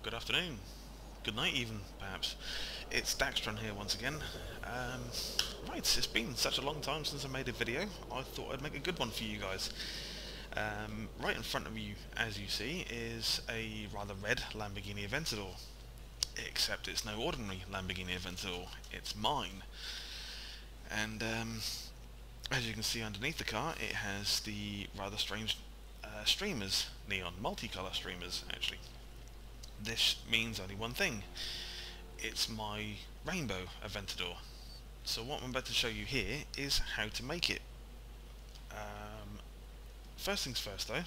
good afternoon, good night even, perhaps. It's Daxtron here once again. Right, it's been such a long time since I made a video, I thought I'd make a good one for you guys. Right in front of you, as you see, is a rather red Lamborghini Aventador. Except it's no ordinary Lamborghini Aventador, it's mine. And as you can see underneath the car, it has the rather strange streamers, neon, multicolour streamers actually. This means only one thing. It's my rainbow Aventador. So what I'm about to show you here is how to make it. First things first though,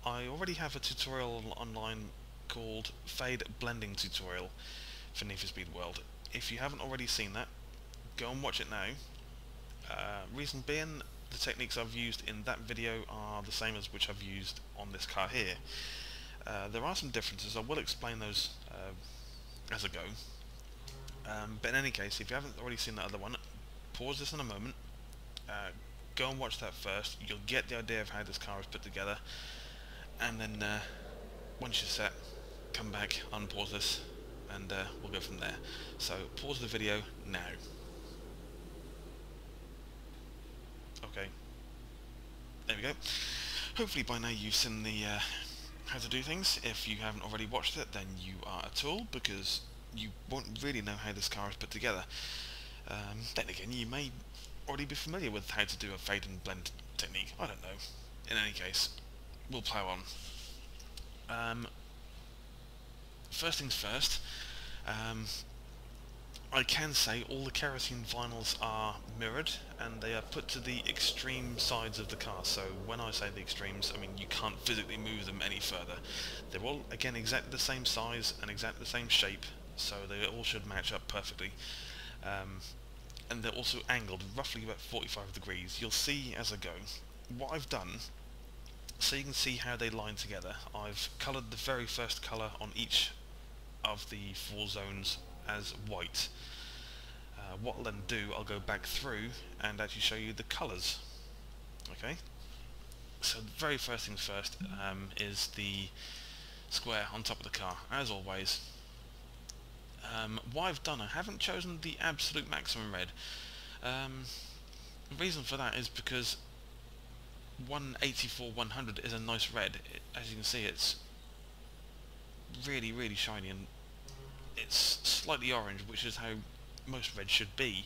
I already have a tutorial online called Fade Blending Tutorial for Need for Speed World. If you haven't already seen that, go and watch it now. Reason being, the techniques I've used in that video are the same as which I've used on this car here. There are some differences, I will explain those as I go. But in any case, if you haven't already seen that other one, pause this in a moment, go and watch that first, you'll get the idea of how this car is put together, and then once you're set, come back, unpause this, and we'll go from there. So pause the video now. Okay, there we go. Hopefully by now you've seen the how to do things. If you haven't already watched it, then you are a tool, because you won't really know how this car is put together. Then again, you may already be familiar with how to do a fade and blend technique, I don't know. In any case, we'll plow on. First things first, I can say all the kerosene vinyls are mirrored and they are put to the extreme sides of the car. So when I say the extremes, I mean you can't physically move them any further. They're all, again, exactly the same size and exactly the same shape, so they all should match up perfectly. And they're also angled roughly about 45 degrees. You'll see as I go. What I've done, so you can see how they line together, I've coloured the very first colour on each of the 4 zones as white. What I'll then do, I'll go back through and actually show you the colours. Okay? So the very first things first is the square on top of the car, as always. What I've done, I haven't chosen the absolute maximum red. The reason for that is because 184-100 is a nice red. As you can see, it's really shiny and it's slightly orange, which is how most red should be.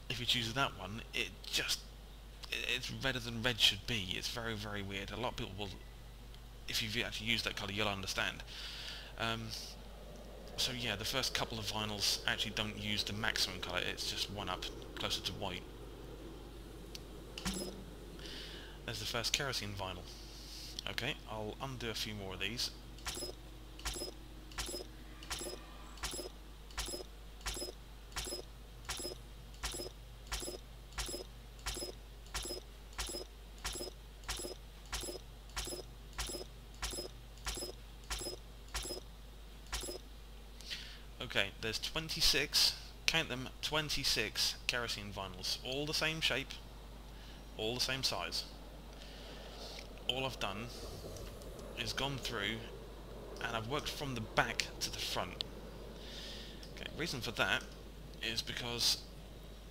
If you choose that one, it's redder than red should be. It's very weird. A lot of people will, if you've actually used that colour, you'll understand. So yeah, the first couple of vinyls actually don't use the maximum colour, it's just one up, closer to white. There's the first kerosene vinyl. Okay, I'll undo a few more of these. Okay, there's 26, count them, 26 kerosene vinyls, all the same shape, all the same size. All I've done is gone through and I've worked from the back to the front. Okay, reason for that is because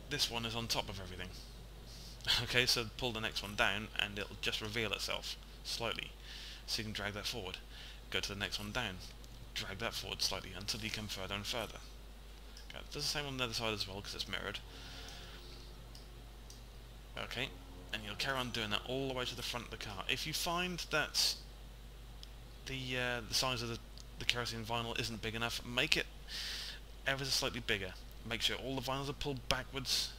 this one is on top of everything. Okay, so pull the next one down and it'll just reveal itself slightly, so you can drag that forward. Go to the next one down, drag that forward slightly until you come further and further. Okay, does the same on the other side as well because it's mirrored. Okay, and you'll carry on doing that all the way to the front of the car. If you find that the size of the kerosene vinyl isn't big enough, make it ever so slightly bigger. Make sure all the vinyls are pulled backwards.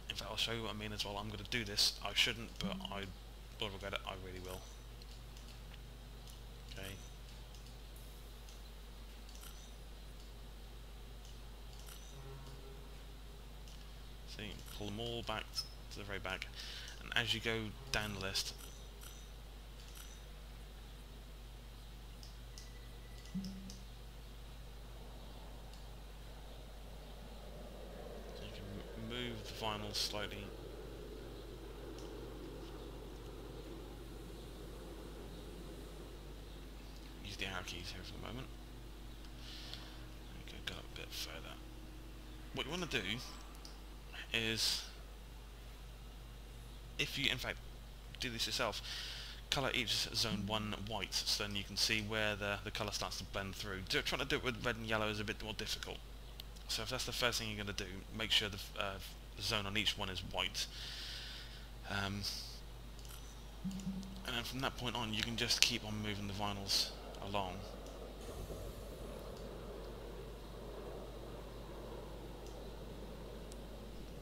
In fact, I'll show you what I mean as well. I'm going to do this. I shouldn't, but I will regret it. I really will. Okay. See, pull them all back to the very back, and as you go down the list, so you can move the vinyl slightly. Use the arrow keys here for the moment. Go up a bit further. What you want to do is, if you in fact do this yourself, colour each zone 1 white, so then you can see where the colour starts to blend through. Trying to do it with red and yellow is a bit more difficult. So if that's the first thing you're going to do, make sure the zone on each one is white. And then from that point on, you can just keep on moving the vinyls along.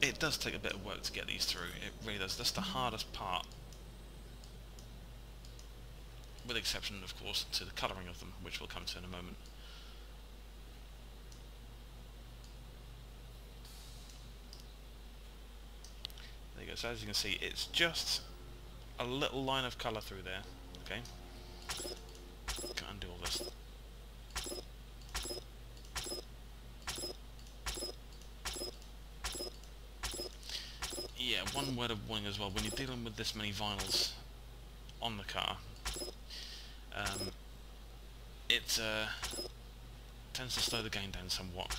It does take a bit of work to get these through, it really does. That's the hardest part, with the exception, of course, to the colouring of them, which we'll come to in a moment. There you go, so as you can see, it's just a little line of colour through there, okay? Can't undo all this. Yeah, one word of warning as well, when you're dealing with this many vinyls on the car, it tends to slow the game down somewhat.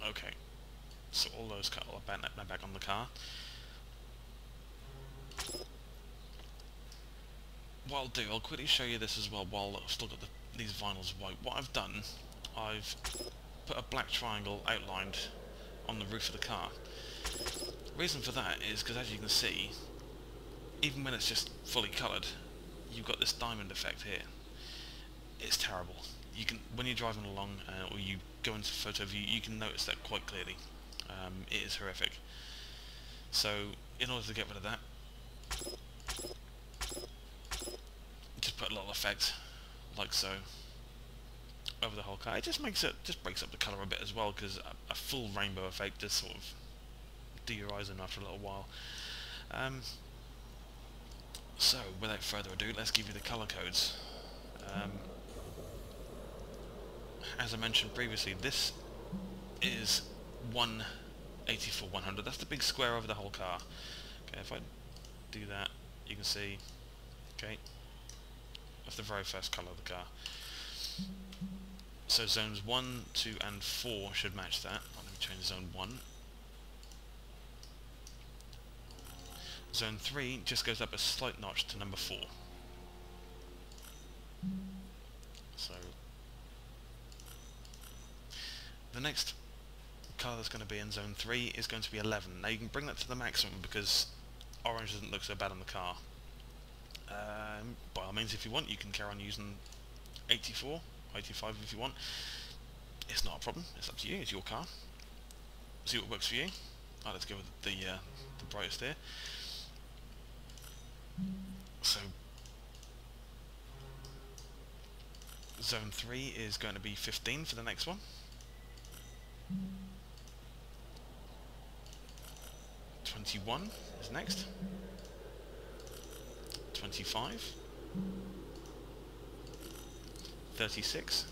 Okay, so all those are back on the car. What I'll do, I'll quickly show you this as well while I've still got these vinyls white. What I've done, I've put a black triangle outlined on the roof of the car. Reason for that is because, as you can see, even when it's just fully coloured, you've got this diamond effect here. It's terrible. You can, when you're driving along or you go into photo view, you can notice that quite clearly. It is horrific. So, in order to get rid of that, just put a little effect, like so, over the whole car. It just makes it, just breaks up the colour a bit as well, because a full rainbow effect just sort of do your eyes in after a little while. So, without further ado, let's give you the colour codes. As I mentioned previously, this is 184-100. That's the big square over the whole car. Okay, if I do that, you can see, okay, that's the very first colour of the car. So zones 1, 2 and 4 should match that. Let me change zone 1. Zone 3 just goes up a slight notch to number 4. So the next colour that's going to be in zone 3 is going to be 11. Now you can bring that to the maximum because orange doesn't look so bad on the car. By all means, if you want, you can carry on using 84, 85 if you want. It's not a problem, it's up to you, it's your car. See what works for you. Let's go with the brightest here. So zone 3 is going to be 15 for the next one. 21 is next. 25. 36.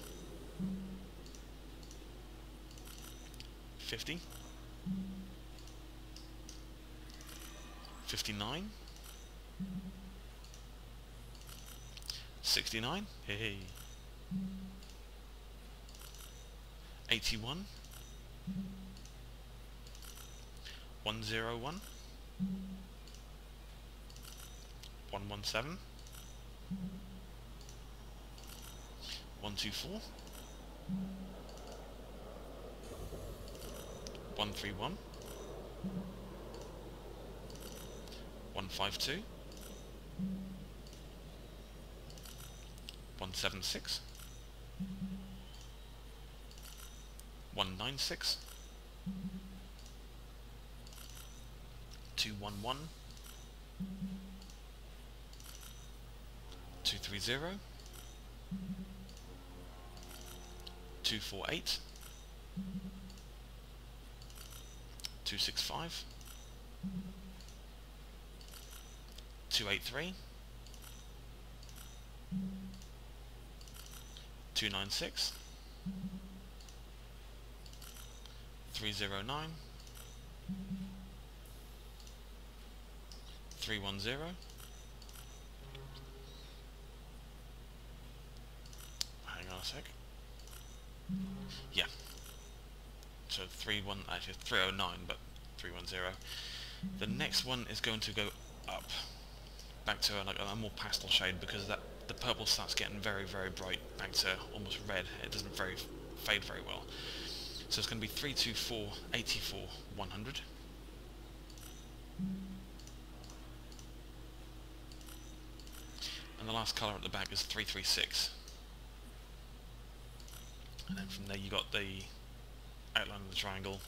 50. 59. 69. Hey. 81. 101. 117. 124. 131. 152. 176. 196. 211. 230. 248. 265. 283. 296. 309. 310. Hang on a sec. Yeah. So 31, actually 309, but 310. The next one is going to go up, back to like a more pastel shade, because the purple starts getting very, very bright, back to almost red. It doesn't fade very well. So it's going to be 324, 84, 100. And the last colour at the back is 336. And then from there you got the outline of the triangle,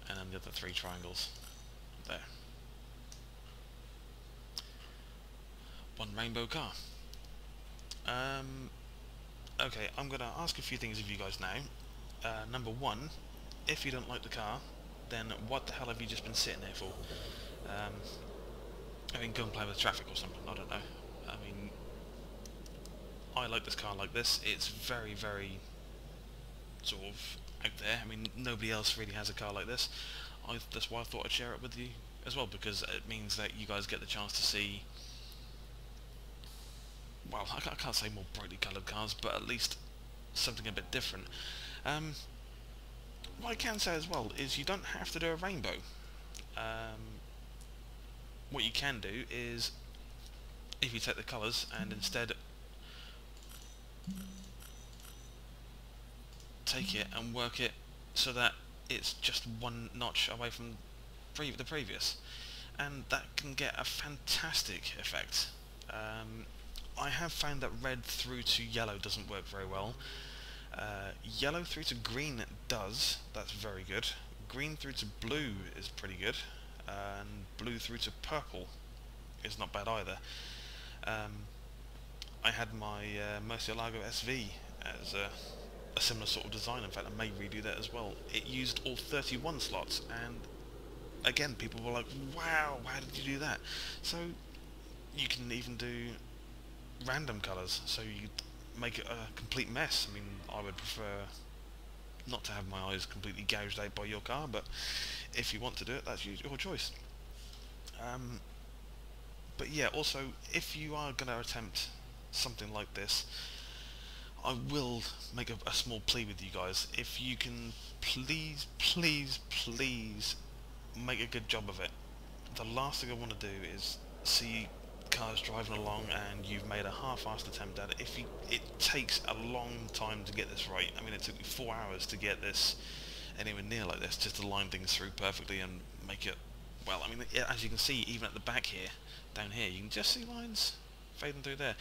and then the other 3 triangles there. One rainbow car. Okay, I'm going to ask a few things of you guys now. Number one, if you don't like the car, then what the hell have you just been sitting there for? I mean, go and play with traffic or something, I don't know. I mean, I like this car like this. It's very, very sort of out there. I mean, nobody else really has a car like this. That's why I thought I'd share it with you as well, because it means that you guys get the chance to see, well, I can't say more brightly coloured cars, but at least something a bit different. What I can say as well is you don't have to do a rainbow. What you can do is, if you take the colours and instead take it and work it so that it's just one notch away from the previous, and that can get a fantastic effect. I have found that red through to yellow doesn't work very well. Yellow through to green does, that's very good. Green through to blue is pretty good, and blue through to purple is not bad either. I had my Murcielago SV as a similar sort of design. In fact, I may redo that as well. It used all 31 slots, and again, people were like, wow, how did you do that? So you can even do random colours, so you make it a complete mess. I mean, I would prefer not to have my eyes completely gouged out by your car, but if you want to do it, that's your choice. But yeah, also, if you are going to attempt something like this, I will make a small plea with you guys. If you can please, please, please make a good job of it. The last thing I want to do is see cars driving along and you've made a half-assed attempt at it. It takes a long time to get this right. I mean, it took me 4 hours to get this anywhere near like this, just to line things through perfectly and make it, well, I mean, as you can see, even at the back here, down here, you can just see lines fading through there.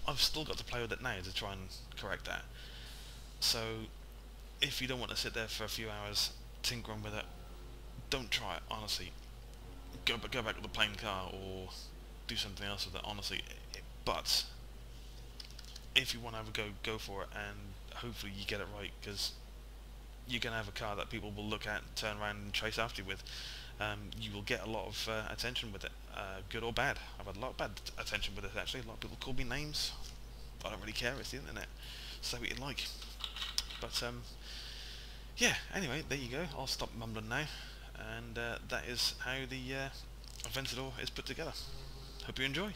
I've still got to play with it now to try and correct that. So if you don't want to sit there for a few hours tinkering with it, don't try it, honestly. Go back with the plain car or do something else with it, honestly. But if you want to have a go for it, and hopefully you get it right, because you're going to have a car that people will look at, turn around and chase after you with. You will get a lot of attention with it, good or bad. I've had a lot of bad attention with it, actually. A lot of people call me names. I don't really care, it's the internet. Say what you like. But yeah, anyway, there you go. I'll stop mumbling now. And that is how the Aventador is put together. Hope you enjoy.